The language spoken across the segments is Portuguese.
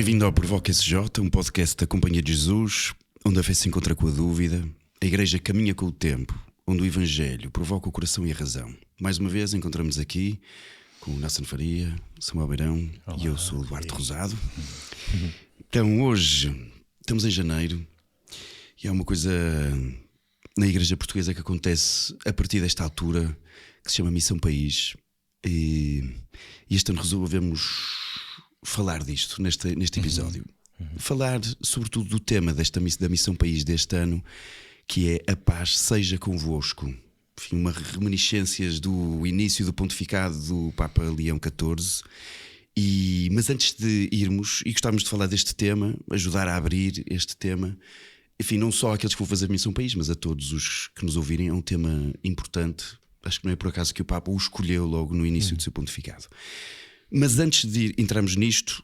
Bem-vindo ao Provoca SJ, um podcast da Companhia de Jesus, onde a fé se encontra com a dúvida, a Igreja caminha com o tempo, onde o Evangelho provoca o coração e a razão. Mais uma vez encontramos aqui com o Nassan Faria, Samuel Beirão. Olá, e eu sou o Duarte Rosado. Então hoje estamos em janeiro e há uma coisa na Igreja Portuguesa que acontece a partir desta altura que se chama Missão País, e este ano resolvemos falar disto neste episódio. Falar sobretudo do tema da Missão País deste ano, que é a paz seja convosco. Enfim, uma reminiscências do início do pontificado do Papa Leão XIV. Mas antes de irmos, e gostávamos de falar deste tema, ajudar a abrir este tema, enfim, não só àqueles que vão fazer Missão País, mas a todos os que nos ouvirem, é um tema importante. Acho que não é por acaso que o Papa o escolheu logo no início do seu pontificado. Mas antes de entrarmos nisto,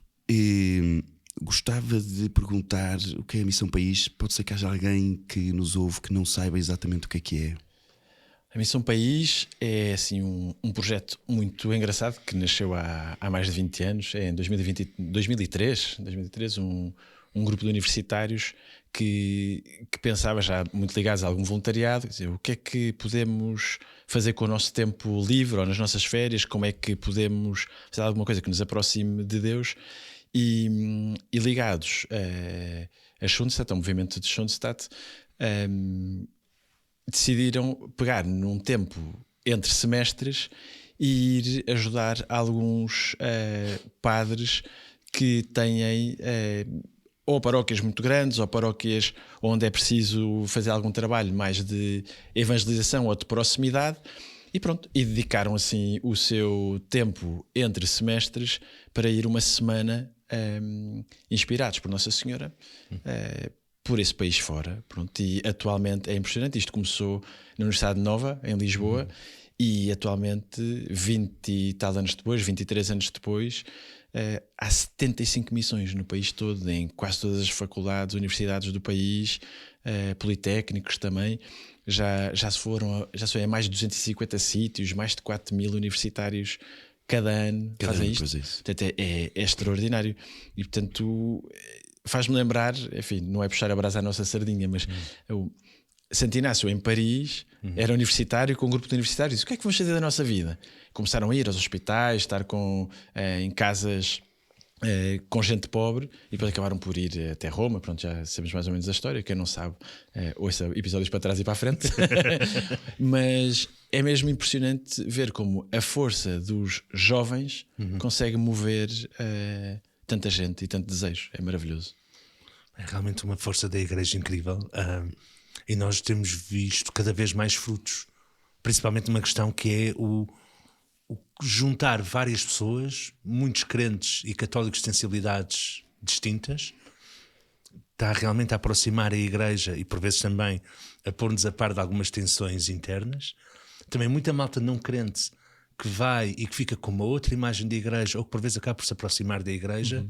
gostava de perguntar o que é a Missão País. Pode ser que haja alguém que nos ouve que não saiba exatamente o que é. A Missão País é assim, um projeto muito engraçado que nasceu há mais de 20 anos. É em 2003 um grupo de universitários que pensava, já muito ligados a algum voluntariado, dizer, o que é que podemos fazer com o nosso tempo livre ou nas nossas férias, como é que podemos fazer alguma coisa que nos aproxime de Deus, e ligados a Schoenstatt, ao movimento de Schoenstatt, decidiram pegar num tempo entre semestres e ir ajudar alguns padres que têm ou paróquias muito grandes, ou paróquias onde é preciso fazer algum trabalho mais de evangelização ou de proximidade, e dedicaram assim o seu tempo entre semestres para ir uma semana inspirados por Nossa Senhora por esse país fora. E atualmente é impressionante, isto começou na Universidade Nova, em Lisboa, e atualmente 20 e tal anos depois, 23 anos depois, há 75 missões no país todo, em quase todas as faculdades, universidades do país, politécnicos também. Já se foram a mais de 250 sítios, mais de 4 mil universitários cada ano fazem isto. Portanto, é extraordinário. E portanto faz-me lembrar, enfim, não é puxar a brasa à nossa sardinha, mas Santo Inácio em Paris era universitário, com um grupo de universitários, disse, o que é que vamos fazer da nossa vida? Começaram a ir aos hospitais, estar em casas com gente pobre, e depois acabaram por ir até Roma. Pronto, já sabemos mais ou menos a história. Quem não sabe, ouça episódios para trás e para a frente. Mas é mesmo impressionante ver como a força dos jovens consegue mover tanta gente e tanto desejo. É maravilhoso. É realmente uma força da Igreja incrível, e nós temos visto cada vez mais frutos, principalmente numa questão que é o juntar várias pessoas, muitos crentes e católicos de sensibilidades distintas. Está realmente a aproximar a Igreja e por vezes também a pôr-nos a par de algumas tensões internas. Também muita malta não crente que vai e que fica com uma outra imagem da Igreja, ou que por vezes acaba por se aproximar da Igreja.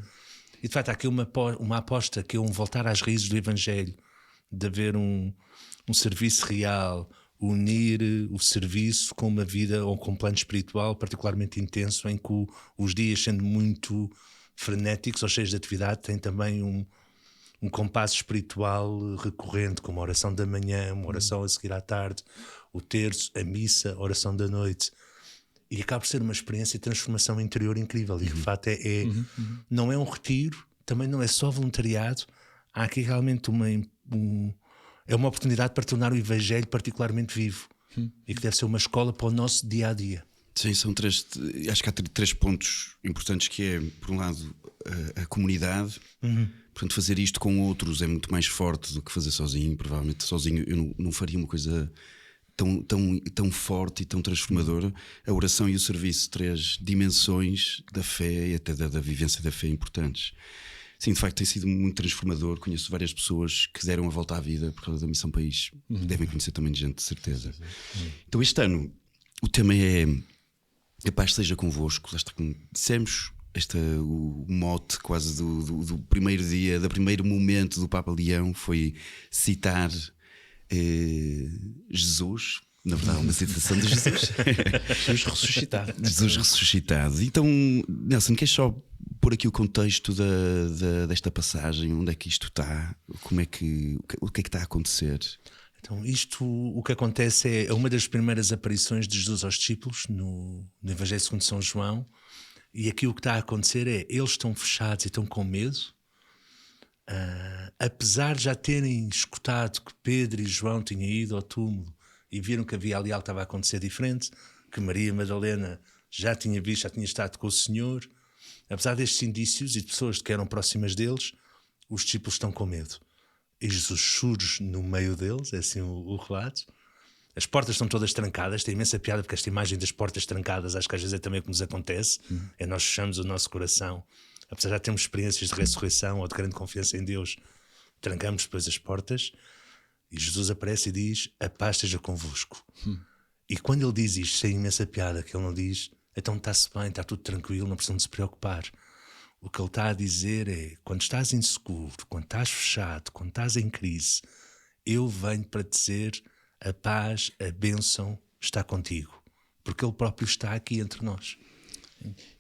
E de facto há aqui uma aposta que é voltar às raízes do Evangelho, de haver um serviço real, unir o serviço com uma vida ou com um plano espiritual particularmente intenso, em que os dias, sendo muito frenéticos ou cheios de atividade, têm também um compasso espiritual recorrente, como a oração da manhã, uma oração a seguir à tarde, o terço, a missa, a oração da noite. E acaba por ser uma experiência de transformação interior incrível. E de facto não é um retiro, também não é só voluntariado. Há aqui realmente é uma oportunidade para tornar o Evangelho particularmente vivo, e que deve ser uma escola para o nosso dia-a-dia. Sim, acho que há três pontos importantes, que é, por um lado, a comunidade. Portanto, fazer isto com outros é muito mais forte do que fazer sozinho. Provavelmente sozinho eu não faria uma coisa tão forte e tão transformadora. A oração e o serviço, 3 dimensões da fé e até da vivência da fé importantes. Sim, de facto tem sido muito transformador. Conheço várias pessoas que deram a volta à vida por causa da Missão País. Devem conhecer também gente, de certeza. Então este ano o tema é a paz seja convosco. Como dissemos, o mote quase do primeiro dia, do primeiro momento do Papa Leão foi citar Jesus Na verdade, uma citação de Jesus. Jesus ressuscitado. Jesus ressuscitado. Então, Nelson, queres só pôr aqui o contexto desta passagem? Onde é que isto está? O que é que está a acontecer? Então, isto, o que acontece é uma das primeiras aparições de Jesus aos discípulos no Evangelho segundo São João. E aqui o que está a acontecer é, eles estão fechados e estão com medo. Apesar de já terem escutado que Pedro e João tinham ido ao túmulo e viram que havia ali algo que estava a acontecer diferente, que Maria Madalena já tinha visto, já tinha estado com o Senhor, apesar destes indícios e de pessoas que eram próximas deles, os discípulos estão com medo. E Jesus surge no meio deles, é assim o relato. As portas estão todas trancadas, tem imensa piada porque esta imagem das portas trancadas acho que às vezes é também o que nos acontece, é nós fechamos o nosso coração, apesar de já termos experiências de ressurreição ou de grande confiança em Deus, trancamos depois as portas e Jesus aparece e diz: a paz esteja convosco. E quando ele diz isto, tem imensa piada, que ele não diz então está-se bem, está tudo tranquilo, não precisam de se preocupar. O que ele está a dizer é: quando estás inseguro, quando estás fechado, quando estás em crise, eu venho para dizer a paz, a bênção está contigo, porque ele próprio está aqui entre nós.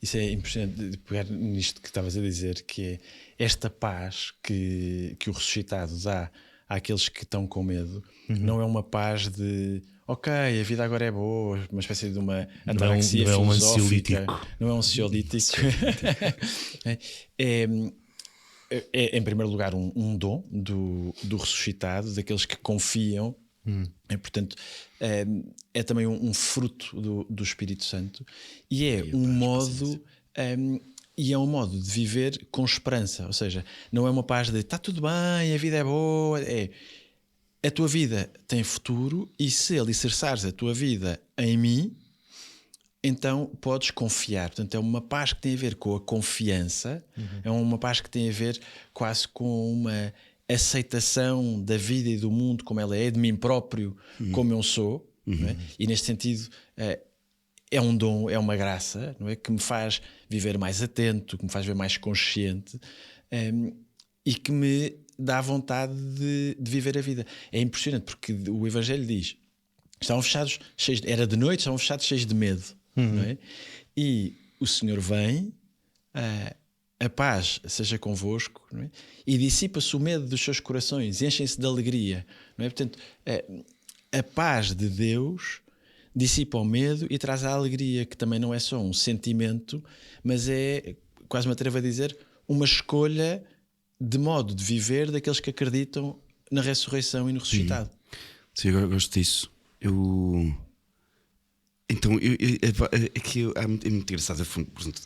Isso é impressionante de pegar nisto que estavas a dizer, que é esta paz que o ressuscitado dá àqueles que estão com medo. Não é uma paz de ok, a vida agora é boa, uma espécie de uma ataraxia filosófica. Não é um ansiolítico. É em primeiro lugar um dom do ressuscitado, daqueles que confiam. Portanto, é também um fruto do Espírito Santo e é um modo de viver com esperança. Ou seja, não é uma paz de está tudo bem, a vida é boa. A tua vida tem futuro e se alicerçares a tua vida em mim, então podes confiar. Portanto, é uma paz que tem a ver com a confiança, é uma paz que tem a ver quase com uma aceitação da vida e do mundo como ela é, de mim próprio como eu sou, não é? E neste sentido é um dom, é uma graça, não é? Que me faz viver mais atento, que me faz ver mais consciente e que me dá vontade de viver a vida. É impressionante porque o Evangelho diz: estavam fechados, era de noite, estavam fechados cheios de medo, não é? E o Senhor vem, a paz seja convosco, não é? E dissipa-se o medo dos seus corações, enchem-se de alegria, não é? Portanto, a paz de Deus dissipa o medo e traz a alegria, que também não é só um sentimento, mas é, quase me atrevo a dizer, uma escolha de modo de viver daqueles que acreditam na ressurreição e no ressuscitado. Sim, eu gosto disso. Então, é muito engraçado.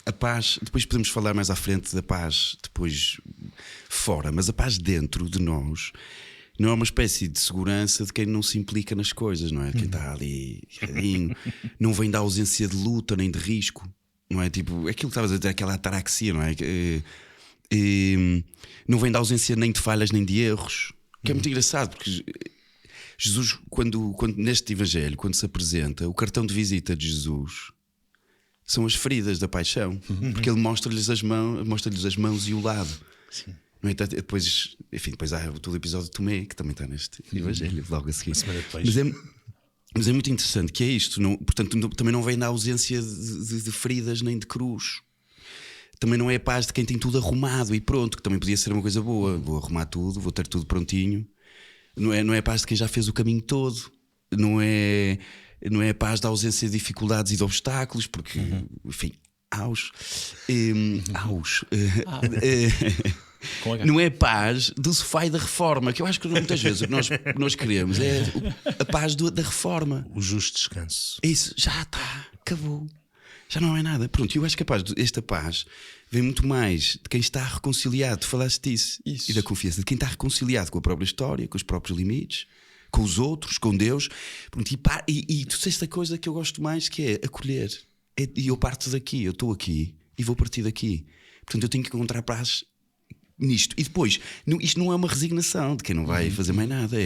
A paz, depois podemos falar mais à frente da paz, depois fora, mas a paz dentro de nós não é uma espécie de segurança de quem não se implica nas coisas, não é? Quem está ali, não vem da ausência de luta nem de risco, não é? Tipo, aquilo que estavas a dizer, aquela ataraxia, não é? Não vem da ausência nem de falhas nem de erros, que é muito engraçado, porque Jesus, quando neste Evangelho, quando se apresenta, o cartão de visita de Jesus são as feridas da paixão, porque ele mostra-lhes as mãos e o lado. Sim. No entanto, depois há todo o episódio de Tomé, que também está neste Evangelho, logo a seguir. Mas é muito interessante que é isto. Portanto, também não vem da ausência de feridas nem de cruz. Também não é a paz de quem tem tudo arrumado e pronto, que também podia ser uma coisa boa. Vou arrumar tudo, vou ter tudo prontinho. Não é a paz de quem já fez o caminho todo. Não é a paz da ausência de dificuldades e de obstáculos, porque, enfim, não é a paz do sofá e da reforma, que eu acho que muitas vezes o que nós queremos é a paz da reforma. O justo descanso. Isso, já está, acabou. Já não é nada. Pronto, eu acho que esta paz vem muito mais de quem está reconciliado. Tu falaste disso. Isso. E da confiança de quem está reconciliado com a própria história, com os próprios limites, com os outros, com Deus. Pronto, e tu disseste a coisa que eu gosto mais, que é acolher. E eu parto daqui, eu estou aqui e vou partir daqui. Portanto, eu tenho que encontrar paz nisto. E depois, isto não é uma resignação de quem não vai fazer mais nada.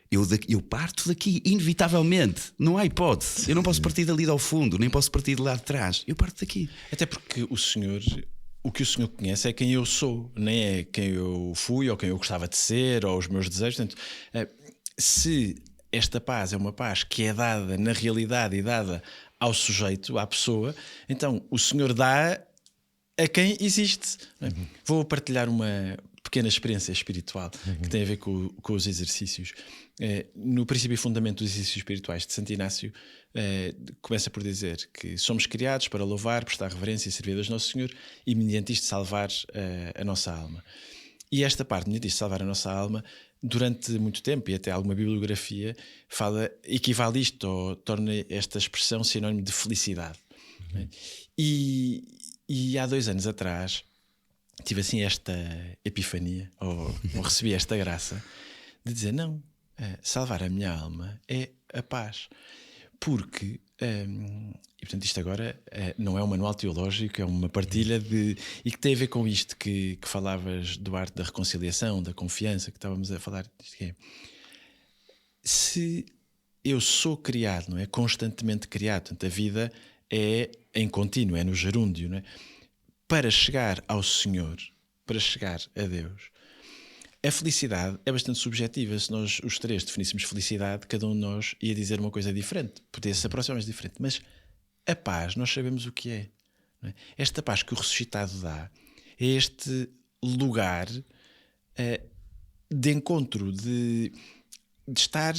Eu parto daqui, inevitavelmente. Não há hipótese. Eu não posso partir dali ao fundo, nem posso partir de lá de trás. Eu parto daqui. Até porque o que o Senhor conhece é quem eu sou, nem é quem eu fui ou quem eu gostava de ser ou os meus desejos. Portanto, se esta paz é uma paz que é dada na realidade e dada ao sujeito, à pessoa. Então o Senhor dá a quem existe. Vou partilhar uma pequena experiência espiritual que tem a ver com os exercícios. No princípio e fundamento dos exercícios espirituais de Santo Inácio, começa por dizer que somos criados para louvar, prestar reverência e servir a Deus Nosso Senhor e mediante isto salvar a nossa alma. E esta parte, mediante isto salvar a nossa alma, durante muito tempo, e até alguma bibliografia, equivale isto ou torna esta expressão sinónimo de felicidade. E há 2 anos atrás tive assim esta epifania, ou recebi esta graça de dizer: não, salvar a minha alma é a paz. Porque, e portanto isto agora não é um manual teológico, é uma partilha e que tem a ver com isto que falavas, Duarte, da reconciliação, da confiança, que estávamos a falar. Isto que é, se eu sou criado, não é? Constantemente criado, portanto a vida é em contínuo, é no gerúndio, não é? Para chegar ao Senhor, para chegar a Deus. A felicidade é bastante subjetiva. Se nós os 3 definíssemos felicidade, cada um de nós ia dizer uma coisa diferente, podia se aproximar mais diferente. Mas a paz, nós sabemos o que é, não é? Esta paz que o ressuscitado dá é este lugar de encontro, de estar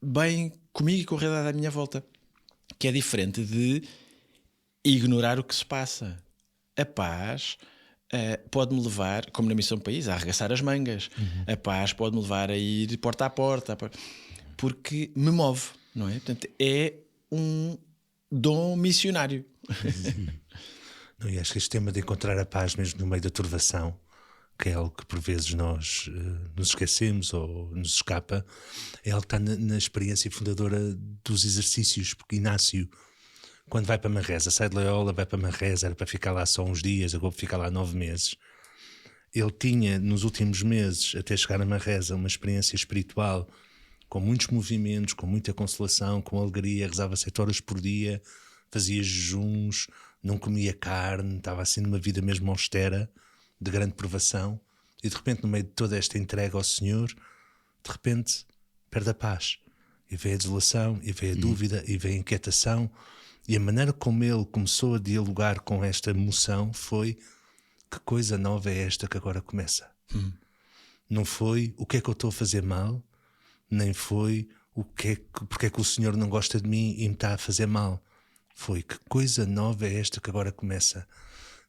bem comigo e com a realidade à minha volta, que é diferente de ignorar o que se passa. A paz pode-me levar, como na Missão País, a arregaçar as mangas. A paz pode-me levar a ir porta a porta, porque me move, não é? Portanto, é um dom missionário. Não, e acho que este tema de encontrar a paz mesmo no meio da turvação, que é algo que por vezes nós nos esquecemos ou nos escapa, é algo que está na experiência fundadora dos exercícios, porque Inácio, quando vai para Manresa, sai de Loyola, vai para Manresa, era para ficar lá só uns dias, agora ficar lá 9 meses. Ele tinha, nos últimos meses, até chegar a Manresa, uma experiência espiritual com muitos movimentos, com muita consolação, com alegria, rezava 7 horas por dia, fazia jejuns, não comia carne, estava assim numa vida mesmo austera, de grande provação, e de repente, no meio de toda esta entrega ao Senhor, de repente perde a paz, e vem a desolação, e vem a dúvida, e vem a inquietação. E a maneira como ele começou a dialogar com esta emoção foi: que coisa nova é esta que agora começa? Não foi o que é que eu estou a fazer mal, nem foi porque é que o Senhor não gosta de mim e me está a fazer mal. Foi: que coisa nova é esta que agora começa?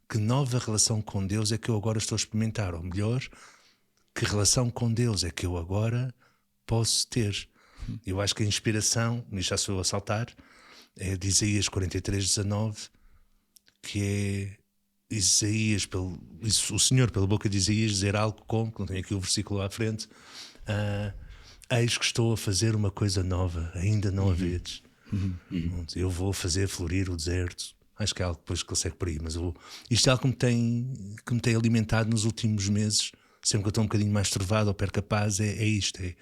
Que nova relação com Deus é que eu agora estou a experimentar? Ou melhor, que relação com Deus é que eu agora posso ter? Eu acho que a inspiração, e já sou a saltar, é de Isaías 43:19, que é Isaías, o Senhor pela boca de Isaías dizer algo como, que não tenho aqui o versículo à frente: eis que estou a fazer uma coisa nova, ainda não a vedes. Eu vou fazer florir o deserto. Acho que é algo que depois que ele segue por aí, mas isto é algo que me tem alimentado nos últimos meses. Sempre que eu estou um bocadinho mais turvado ou perco a paz, é isto: que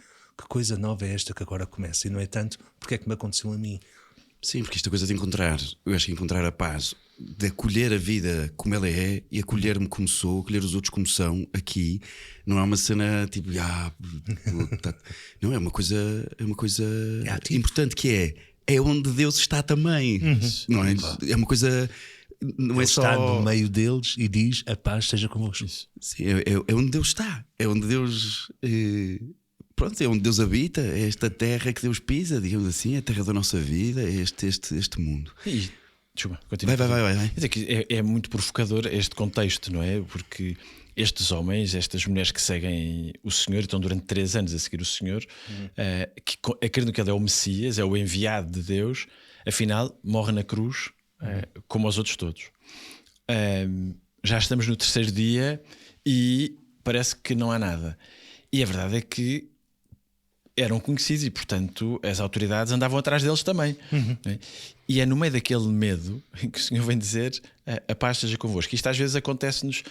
coisa nova é esta que agora começa? E não é tanto porque é que me aconteceu a mim. Sim, porque esta coisa de encontrar, eu acho que encontrar a paz, de acolher a vida como ela é e acolher-me como sou, acolher os outros como são, aqui, não é uma cena tipo, não, é uma coisa importante, que é onde Deus está também, não é? É uma coisa, não Ele é só está no meio deles e diz: a paz seja convosco. Sim, é onde Deus está, é onde Deus. Pronto, é onde Deus habita, é esta terra que Deus pisa, digamos assim, é a terra da nossa vida, é este mundo. Desculpa, continua. Vai. É muito provocador este contexto, não é? Porque estes homens, estas mulheres que seguem o Senhor, estão durante 3 anos a seguir o Senhor, que acreditam que Ele é o Messias, é o enviado de Deus, afinal morre na cruz, como os outros todos. Já estamos no 3º dia e parece que não há nada. E a verdade é que eram conhecidos e, portanto, as autoridades andavam atrás deles também. Né? E é no meio daquele medo que o Senhor vem dizer: a paz seja convosco. Isto às vezes acontece-nos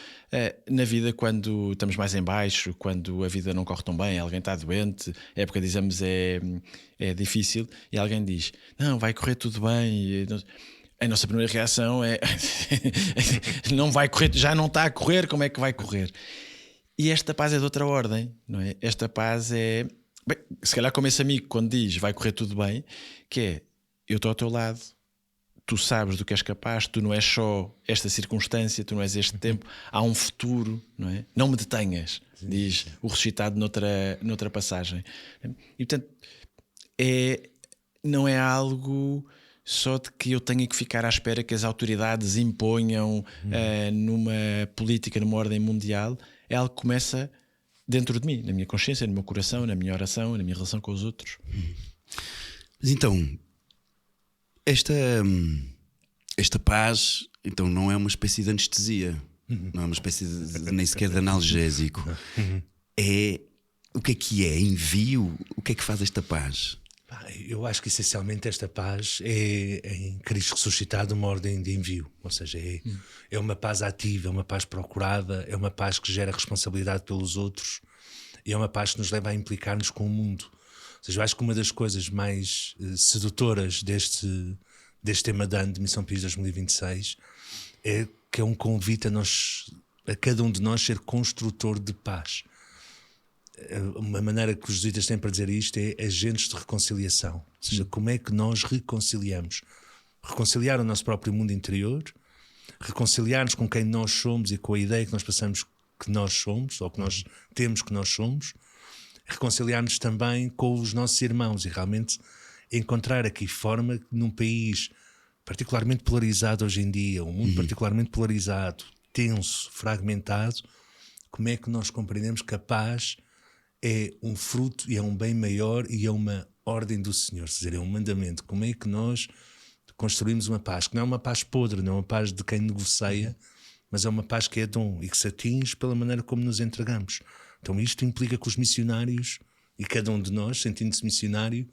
na vida quando estamos mais em baixo, quando a vida não corre tão bem, alguém está doente, a época de exames é difícil e alguém diz: não, vai correr tudo bem. E a nossa primeira reação é não vai correr, já não está a correr, como é que vai correr? E esta paz é de outra ordem, não é? Esta paz é Bem, se calhar como esse amigo quando diz vai correr tudo bem, que é, eu estou ao teu lado, tu sabes do que és capaz, tu não és só esta circunstância, tu não és este tempo, há um futuro, não é? Não me detenhas, diz o ressuscitado noutra passagem. E portanto, não é algo só de que eu tenha que ficar à espera que as autoridades imponham numa política, numa ordem mundial. É algo que começa dentro de mim, na minha consciência, no meu coração, na minha oração, na minha relação com os outros. Mas então, esta paz então não é uma espécie de anestesia, não é uma espécie nem sequer de analgésico. O que é? Envio? O que é que faz esta paz? Eu acho que essencialmente esta paz é em Cristo ressuscitado uma ordem de envio, ou seja, é uma paz ativa, é uma paz procurada, é uma paz que gera responsabilidade pelos outros e é uma paz que nos leva a implicar-nos com o mundo. Ou seja, eu acho que uma das coisas mais sedutoras deste tema de ano de Missão País 2026 é que é um convite a cada um de nós ser construtor de paz. Uma maneira que os jesuítas têm para dizer isto é agentes de reconciliação. Ou seja, como é que nós reconciliamos? Reconciliar o nosso próprio mundo interior, reconciliar-nos com quem nós somos e com a ideia que nós passamos que nós somos, ou que nós temos que nós somos, reconciliar-nos também com os nossos irmãos e realmente encontrar aqui forma num país particularmente polarizado hoje em dia, um mundo particularmente polarizado, tenso, fragmentado, como é que nós compreendemos que a paz é um fruto e é um bem maior e é uma ordem do Senhor, ou seja, é um mandamento. Como é que nós construímos uma paz que não é uma paz podre, não é uma paz de quem negocia, mas é uma paz que é dom e que se atinge pela maneira como nos entregamos. Então isto implica que os missionários e cada um de nós, sentindo-se missionário,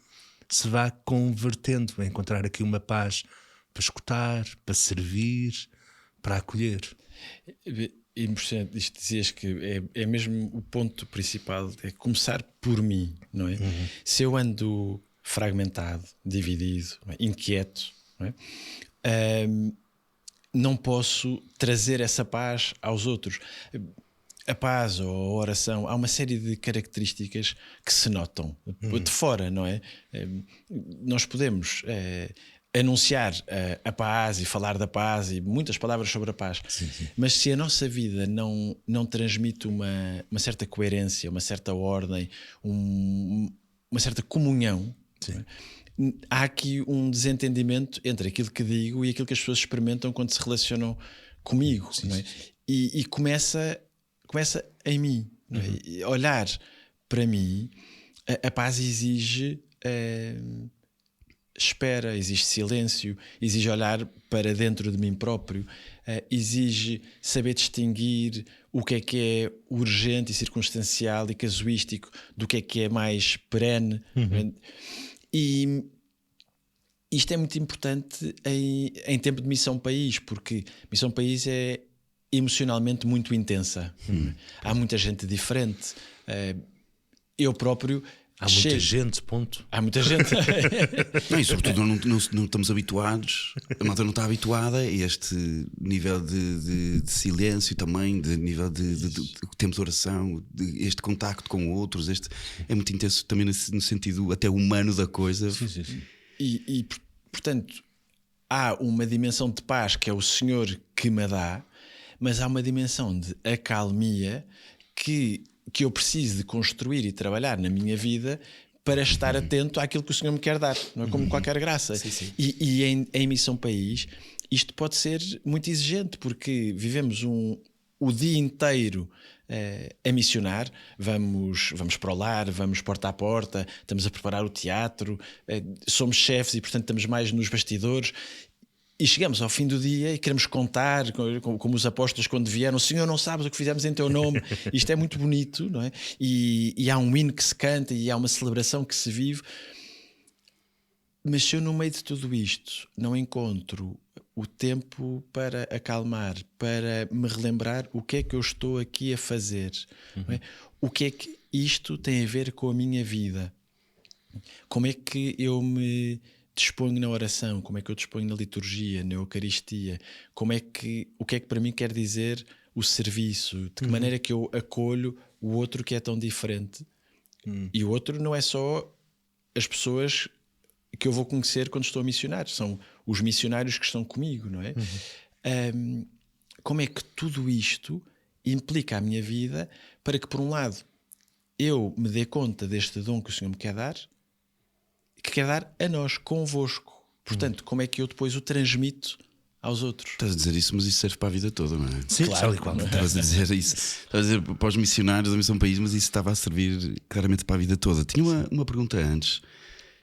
se vá convertendo a encontrar aqui uma paz para escutar, para servir, para acolher. Impressionante, isto dizias que é mesmo o ponto principal, é começar por mim, não é? Se eu ando fragmentado, dividido, inquieto, não é? Não posso trazer essa paz aos outros. A paz ou a oração, há uma série de características que se notam de fora, não é? Nós podemos anunciar a paz e falar da paz e muitas palavras sobre a paz, mas se a nossa vida não transmite uma certa coerência, uma certa ordem, uma certa comunhão, há aqui um desentendimento entre aquilo que digo e aquilo que as pessoas experimentam quando se relacionam comigo, não é? E começa em mim, não é? Olhar para mim. A paz exige espera, exige silêncio, exige olhar para dentro de mim próprio, exige saber distinguir o que é urgente e circunstancial e casuístico do que é mais perene. E isto é muito importante em tempo de Missão País, porque Missão País é emocionalmente muito intensa. Há muita gente diferente. Eu próprio há muita gente, ponto. Há muita gente. Não, e sobretudo não estamos habituados, a malta não está habituada a este nível de silêncio também, de nível de tempo de oração, este contacto com outros. É muito intenso também no sentido até humano da coisa. Sim. E portanto, há uma dimensão de paz que é o Senhor que me dá, mas há uma dimensão de acalmia que eu preciso de construir e trabalhar na minha vida para estar atento àquilo que o Senhor me quer dar, não é como qualquer graça. E em Missão País isto pode ser muito exigente, porque vivemos o dia inteiro a missionar, vamos para o lar, vamos porta a porta, estamos a preparar o teatro, somos chefes e portanto estamos mais nos bastidores. E chegamos ao fim do dia e queremos contar, como os apóstolos quando vieram: Senhor, não sabes o que fizemos em teu nome. Isto é muito bonito, não é? E há um hino que se canta e há uma celebração que se vive. Mas se eu no meio de tudo isto não encontro o tempo para acalmar, para me relembrar o que é que eu estou aqui a fazer, não é? O que é que isto tem a ver com a minha vida? Como é que eu me disponho na oração, como é que eu disponho na liturgia, na Eucaristia, o que é que para mim quer dizer o serviço, de que maneira que eu acolho o outro que é tão diferente. E o outro não é só as pessoas que eu vou conhecer quando estou a missionar, são os missionários que estão comigo, não é? Como é que tudo isto implica a minha vida para que, por um lado, eu me dê conta deste dom que o Senhor me quer dar, que quer dar a nós, convosco. Portanto, como é que eu depois o transmito aos outros? Estás a dizer isso, mas isso serve para a vida toda, não é? Sim, Claro, tal e qual. Estavas a dizer isso. Estavas a dizer para os missionários da Missão País, mas isso estava a servir claramente para a vida toda. Tinha uma pergunta antes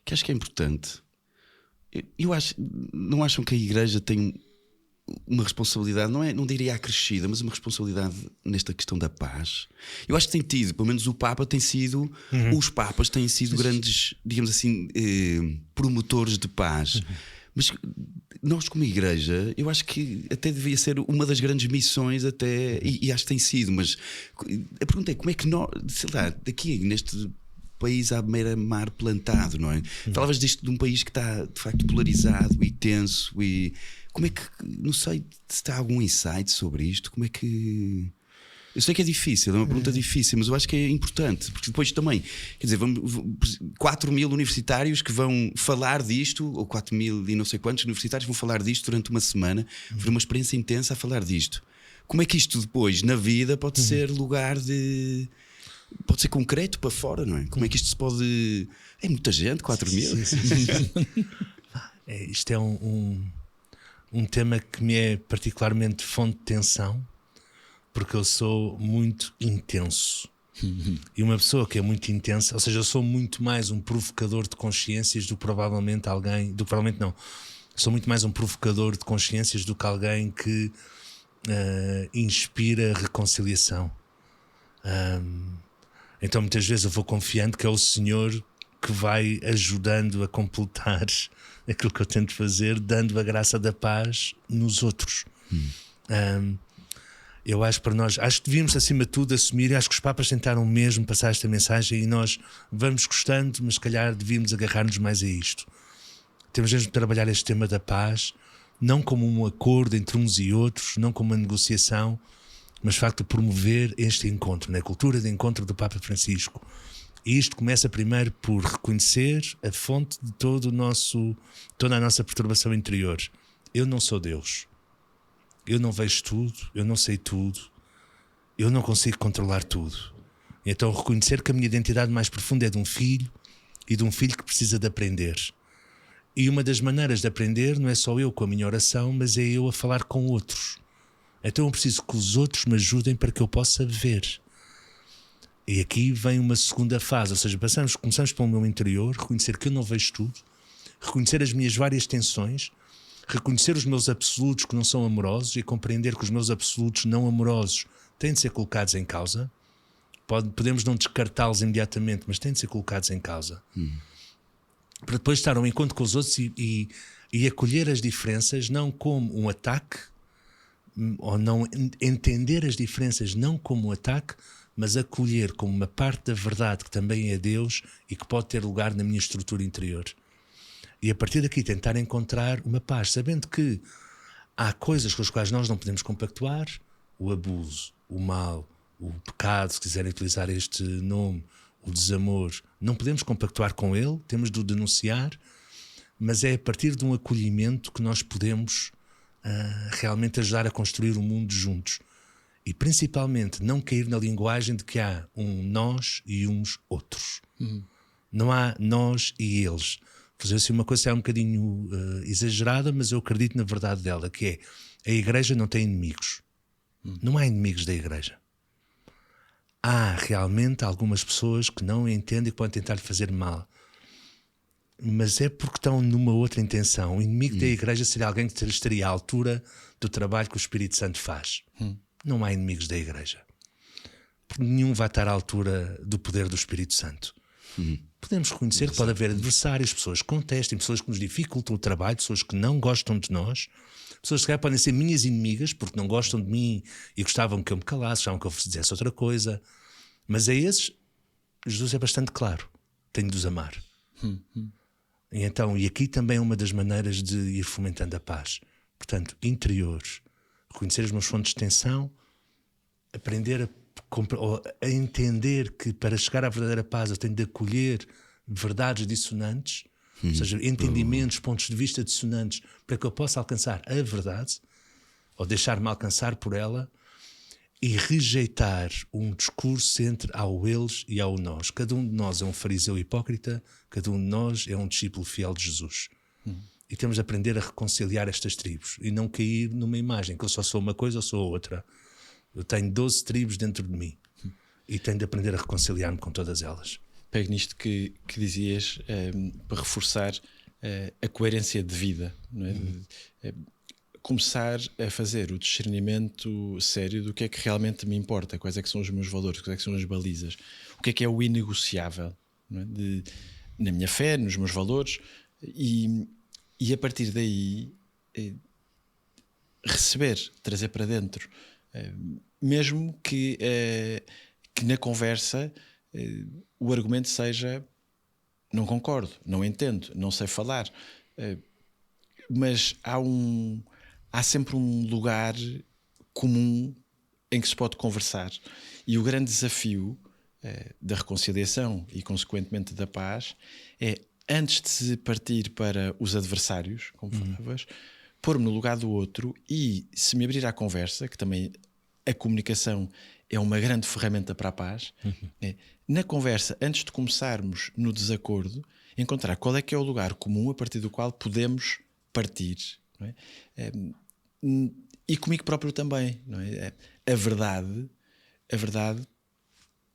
que acho que é importante. Eu acho, não acham que a Igreja tem uma responsabilidade, não diria acrescida, mas uma responsabilidade nesta questão da paz? Eu acho que tem tido, pelo menos o Papa tem sido, os Papas têm sido grandes, digamos assim, promotores de paz. Mas nós, como Igreja, eu acho que até devia ser uma das grandes missões, até, e acho que tem sido. Mas a pergunta é: como é que nós, sei lá, daqui neste país à beira-mar plantado, não é? Falavas disto de um país que está de facto polarizado e tenso, e como é que, não sei se está algum insight sobre isto, como é que... Eu sei que é difícil, é uma pergunta difícil, mas eu acho que é importante, porque depois também, quer dizer, 4.000 universitários que vão falar disto, ou 4.000 e não sei quantos universitários vão falar disto durante uma semana, foi uma experiência intensa a falar disto. Como é que isto depois, na vida, pode ser lugar de... Pode ser concreto para fora, não é? Como é que isto se pode... É muita gente, 4.000. Isto é um tema que me é particularmente fonte de tensão, porque eu sou muito intenso. E uma pessoa que é muito intensa, ou seja, eu sou muito mais um provocador de consciências do que provavelmente alguém, sou muito mais um provocador de consciências do que alguém que inspira reconciliação. Então muitas vezes eu vou confiando que é o Senhor que vai ajudando a completar aquilo que eu tento fazer, dando a graça da paz nos outros. Eu acho que para nós, acho que devíamos acima de tudo assumir, e acho que os Papas tentaram mesmo passar esta mensagem, e nós vamos gostando, mas se calhar devíamos agarrar-nos mais a isto. Temos mesmo de trabalhar este tema da paz, não como um acordo entre uns e outros, não como uma negociação, mas de facto promover este encontro, na cultura de encontro do Papa Francisco. E isto começa primeiro por reconhecer a fonte de toda a nossa perturbação interior. Eu não sou Deus. Eu não vejo tudo, eu não sei tudo, eu não consigo controlar tudo. Então reconhecer que a minha identidade mais profunda é de um filho, e de um filho que precisa de aprender. E uma das maneiras de aprender não é só eu com a minha oração, mas é eu a falar com outros. Então eu preciso que os outros me ajudem para que eu possa ver. E aqui vem uma segunda fase, ou seja, começamos pelo meu interior, reconhecer que eu não vejo tudo, reconhecer as minhas várias tensões, reconhecer os meus absolutos que não são amorosos e compreender que os meus absolutos não amorosos têm de ser colocados em causa. Podemos não descartá-los imediatamente, mas têm de ser colocados em causa. Para depois estar ao encontro com os outros e acolher as diferenças não como um ataque, ou não entender as diferenças não como um ataque, mas acolher como uma parte da verdade que também é Deus e que pode ter lugar na minha estrutura interior. E a partir daqui tentar encontrar uma paz, sabendo que há coisas com as quais nós não podemos compactuar, o abuso, o mal, o pecado, se quiserem utilizar este nome, o desamor, não podemos compactuar com ele, temos de o denunciar, mas é a partir de um acolhimento que nós podemos realmente ajudar a construir o mundo juntos. E principalmente não cair na linguagem de que há um nós e uns outros. Não há nós e eles. Fazer assim uma coisa é um bocadinho exagerada, mas eu acredito na verdade dela, que é: a Igreja não tem inimigos. Não há inimigos da Igreja. Há realmente algumas pessoas que não entendem e que podem tentar fazer mal. Mas é porque estão numa outra intenção. O inimigo da Igreja seria alguém que estaria à altura do trabalho que o Espírito Santo faz. Não há inimigos da Igreja. Porque nenhum vai estar à altura do poder do Espírito Santo. Podemos reconhecer que pode haver adversários, pessoas que contestem, pessoas que nos dificultam o trabalho, pessoas que não gostam de nós, pessoas que podem ser minhas inimigas porque não gostam de mim e gostavam que eu me calasse, gostavam que eu fizesse outra coisa. Mas a esses, Jesus é bastante claro: tenho de os amar. E aqui também é uma das maneiras de ir fomentando a paz. Portanto, interior, reconhecer as minhas fontes de tensão, aprender a ou a entender que para chegar à verdadeira paz eu tenho de acolher verdades dissonantes, ou seja, entendimentos, pontos de vista dissonantes, para que eu possa alcançar a verdade, ou deixar-me alcançar por ela, e rejeitar um discurso entre ao eles e ao nós. Cada um de nós é um fariseu hipócrita, cada um de nós é um discípulo fiel de Jesus. E temos de aprender a reconciliar estas tribos e não cair numa imagem que eu só sou uma coisa ou sou outra. Eu tenho 12 tribos dentro de mim e tenho de aprender a reconciliar-me com todas elas. Pego nisto que dizias, para reforçar a coerência de vida, não é? Começar a fazer o discernimento sério do que é que realmente me importa, quais é que são os meus valores, quais é que são as balizas, o que é o inegociável, não é? Na minha fé, nos meus valores, e a partir daí receber, trazer para dentro, mesmo que na conversa o argumento seja: não concordo, não entendo, não sei falar, mas há sempre um lugar comum em que se pode conversar. E o grande desafio da reconciliação e consequentemente da paz é, antes de se partir para os adversários, como falavas, pôr-me no lugar do outro e, se me abrir à conversa, que também a comunicação é uma grande ferramenta para a paz, na conversa, antes de começarmos no desacordo, encontrar qual é que é o lugar comum a partir do qual podemos partir, não é? E comigo próprio também, não é? A verdade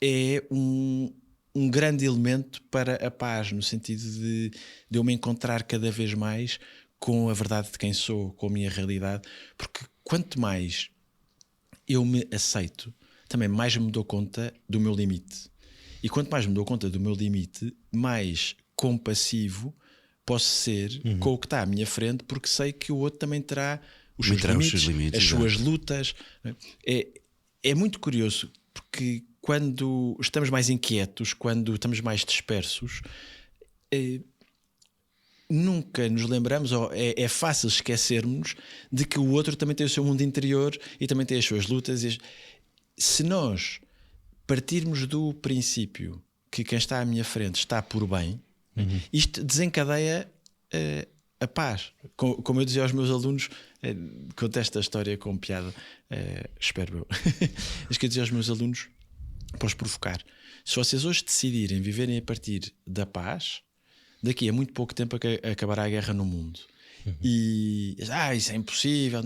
é um grande elemento para a paz, no sentido de eu me encontrar cada vez mais com a verdade de quem sou, com a minha realidade, porque quanto mais eu me aceito, também mais me dou conta do meu limite. E quanto mais me dou conta do meu limite, mais compassivo posso ser com o que está à minha frente, porque sei que o outro também terá os seus limites, as suas lutas. É muito curioso, porque quando estamos mais inquietos, quando estamos mais dispersos, nunca nos lembramos, ou é fácil esquecermos de que o outro também tem o seu mundo interior e também tem as suas lutas. Se nós partirmos do princípio que quem está à minha frente está por bem, isto desencadeia a paz. Como eu dizia aos meus alunos, conto esta história com piada, espero eu, mas que eu dizia aos meus alunos, para os provocar: se vocês hoje decidirem viverem a partir da paz, daqui a muito pouco tempo acabará a guerra no mundo. E isso é impossível.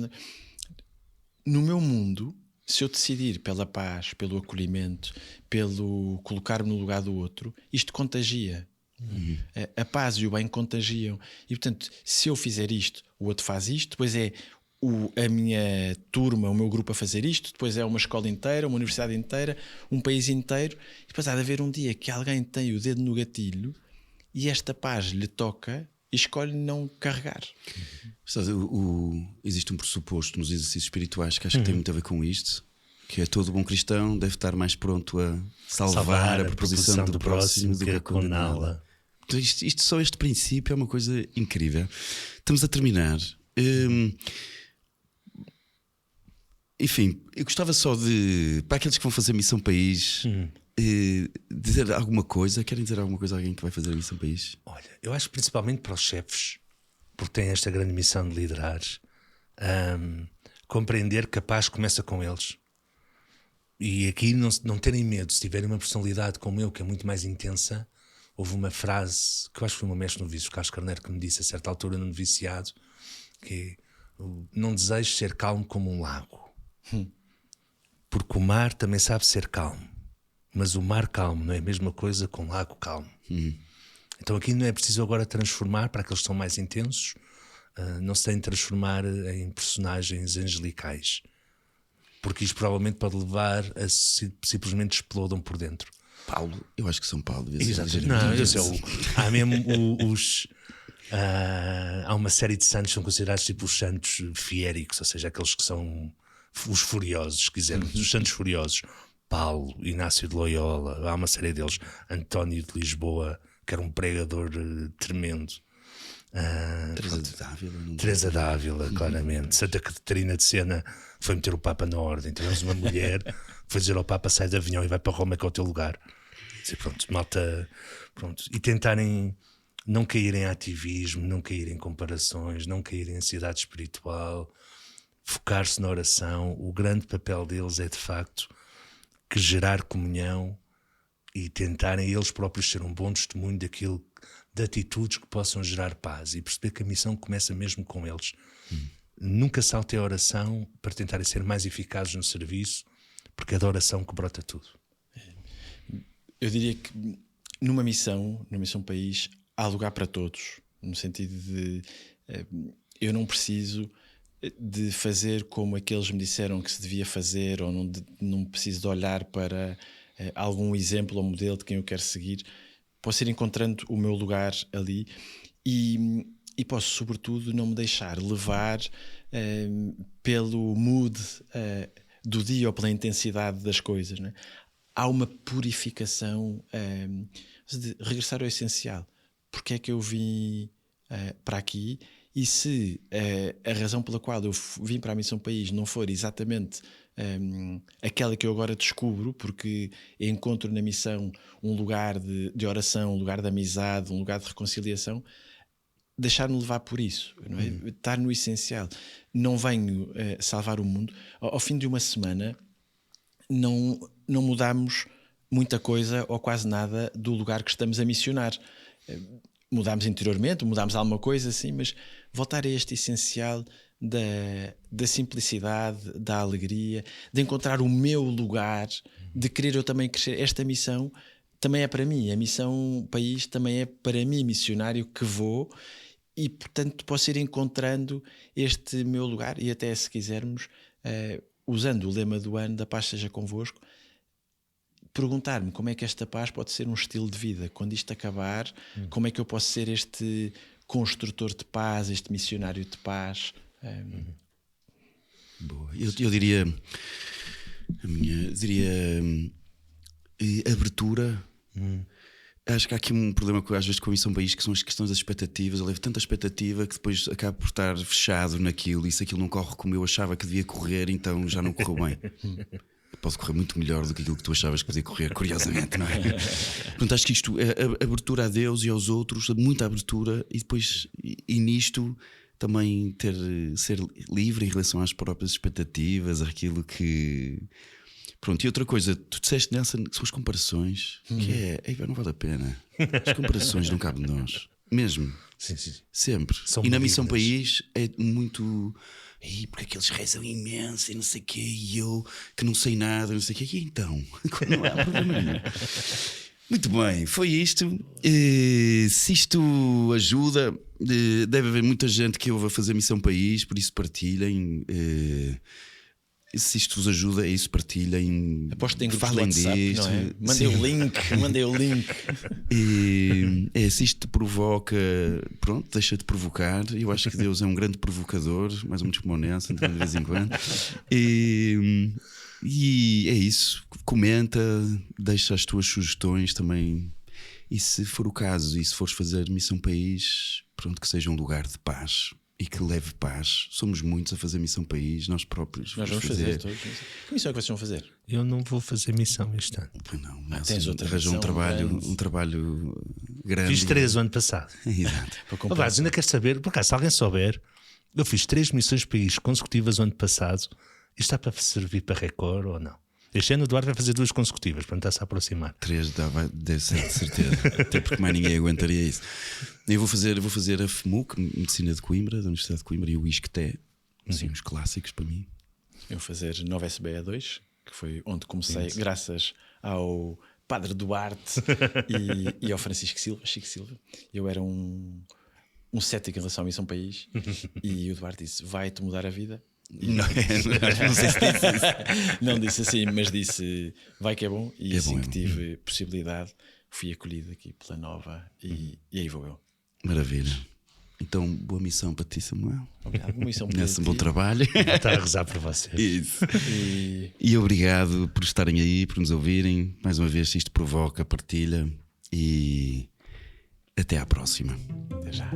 No meu mundo, se eu decidir pela paz, pelo acolhimento, pelo colocar-me no lugar do outro, isto contagia. A paz e o bem contagiam. E portanto, se eu fizer isto, o outro faz isto, depois é a minha turma, o meu grupo a fazer isto, depois é uma escola inteira, uma universidade inteira, um país inteiro, e depois há de haver um dia que alguém tem o dedo no gatilho e esta paz lhe toca e escolhe não carregar. Existe um pressuposto nos exercícios espirituais que acho que tem muito a ver com isto, que é: todo bom cristão deve estar mais pronto a salvar a proposição do próximo do que a condená-la. Então, só este princípio é uma coisa incrível. Estamos a terminar. Enfim, eu gostava só de, para aqueles que vão fazer Missão País, dizer alguma coisa. Querem dizer alguma coisa a alguém que vai fazer a Missão País? Olha, eu acho principalmente para os chefes, porque têm esta grande missão de liderar, compreender que a paz começa com eles. E aqui não terem medo. Se tiverem uma personalidade como eu, que é muito mais intensa, houve uma frase que eu acho que foi o meu mestre noviço, Carlos Carneiro, que me disse a certa altura no noviciado, que é: não desejo ser calmo como um lago, porque o mar também sabe ser calmo, mas o mar calmo não é a mesma coisa que um lago calmo. Então aqui não é preciso agora transformar, para aqueles que são mais intensos, não se tem de transformar em personagens angelicais, porque isto provavelmente pode levar a simplesmente explodam por dentro. Paulo, eu acho que São Paulo. Há mesmo há uma série de santos que são considerados tipo os santos fiéricos, ou seja, aqueles que são os furiosos, se quisermos, os santos furiosos. Paulo, Inácio de Loyola, há uma série deles. António de Lisboa, que era um pregador tremendo. Teresa Dávila. Teresa Dávila, claramente. Santa Catarina de Sena foi meter o Papa na ordem. Tivemos uma mulher que foi dizer ao Papa: sai de avião e vai para Roma, que é o teu lugar. Dizer, pronto, malta, pronto. E tentarem não cair em ativismo, não cair em comparações, não cair em ansiedade espiritual, focar-se na oração. O grande papel deles é, de facto, que gerar comunhão e tentarem eles próprios ser um bom testemunho daquilo, de atitudes que possam gerar paz, e perceber que a missão começa mesmo com eles. Nunca saltem a oração para tentarem ser mais eficazes no serviço, porque é da oração que brota tudo. Eu diria que numa missão país, há lugar para todos, no sentido de eu não preciso de fazer como aqueles me disseram que se devia fazer, ou não preciso de olhar para algum exemplo ou modelo de quem eu quero seguir. Posso ir encontrando o meu lugar ali e posso, sobretudo, não me deixar levar pelo mood do dia ou pela intensidade das coisas, né? Há uma purificação de regressar ao essencial. Porque é que eu vim para aqui? E se a razão pela qual eu vim para a Missão País não for exatamente aquela que eu agora descubro, porque encontro na missão um lugar de oração, um lugar de amizade, um lugar de reconciliação, deixar-me levar por isso, não é? Estar no essencial. Não venho salvar o mundo. Ao fim de uma semana não mudamos muita coisa ou quase nada do lugar que estamos a missionar. Mudámos interiormente, mudámos alguma coisa assim, mas voltar a este essencial da simplicidade, da alegria, de encontrar o meu lugar, de querer eu também crescer. Esta missão também é para mim, a Missão País também é para mim, missionário que vou, e portanto posso ir encontrando este meu lugar. E até, se quisermos, usando o lema do ano da paz seja convosco, perguntar-me como é que esta paz pode ser um estilo de vida. Quando isto acabar, como é que eu posso ser este construtor de paz, este missionário de paz? Boa. Eu diria abertura. Acho que há aqui um problema às vezes com a Missão País, que são as questões das expectativas. Eu levo tanta expectativa que depois acabo por estar fechado naquilo, e se aquilo não corre como eu achava que devia correr, então já não correu bem. Pode correr muito melhor do que aquilo que tu achavas que podia correr, curiosamente, não é? Portanto, acho que isto é abertura a Deus e aos outros, muita abertura, e depois, e nisto também ser livre em relação às próprias expectativas, aquilo que... Pronto, e outra coisa, tu disseste, Nelson, que são as comparações, que não vale a pena. As comparações não cabem de nós, mesmo. Sim. Sempre. São e na malignas. Missão País é muito... porque aqueles rezam imenso e não sei o quê, e eu que não sei nada, não sei o quê, e então? Não há problema nenhum. Muito bem, foi isto. Se isto ajuda, deve haver muita gente que ouve a fazer Missão País, por isso partilhem. Se isto vos ajuda, é isso, partilhem. Aposto que tem grupos falem de WhatsApp, disto. não é? Mandei o link. Se isto te provoca, pronto, deixa de provocar. Eu acho que Deus é um grande provocador, mais ou menos como o Nelson, de vez em quando. E é isso. Comenta, deixa as tuas sugestões também. E se for o caso, e se fores fazer Missão País, pronto, que seja um lugar de paz e que leve paz. Somos muitos a fazer Missão País, nós próprios. Nós vamos fazer todos. Que missão é que vocês vão fazer? Eu não vou fazer missão este ano. Pois não, tens outra arranjou missão um trabalho grande. Fiz 3 o ano passado. Exato. Aliás, ainda quero saber, por acaso, se alguém souber, eu fiz 3 missões país consecutivas o ano passado. Isto está para servir para recorde ou não? Este ano o Eduardo vai fazer 2 consecutivas, portanto está-se a aproximar. 3 deve ser, de certeza. Até porque mais ninguém aguentaria isso. Eu vou fazer a FMUC, Medicina de Coimbra, da Universidade de Coimbra, e o ISCTE, assim, os clássicos para mim. Eu vou fazer 9SBE2, que foi onde comecei, graças ao Padre Duarte e ao Francisco Silva. Eu era um cético em relação à Missão País, e o Duarte disse: vai-te mudar a vida. Não sei se disse isso. Não disse assim, mas disse: vai que é bom. E é assim bom, que tive possibilidade, fui acolhido aqui pela Nova, e aí vou eu. Maravilha. Então, boa missão para ti, Samuel. Obrigado. Boa missão para Nesse ti. bom trabalho. Vou estar a rezar por vocês. Isso. E obrigado por estarem aí, por nos ouvirem. Mais uma vez, se isto provoca, partilha. E até à próxima. Até já.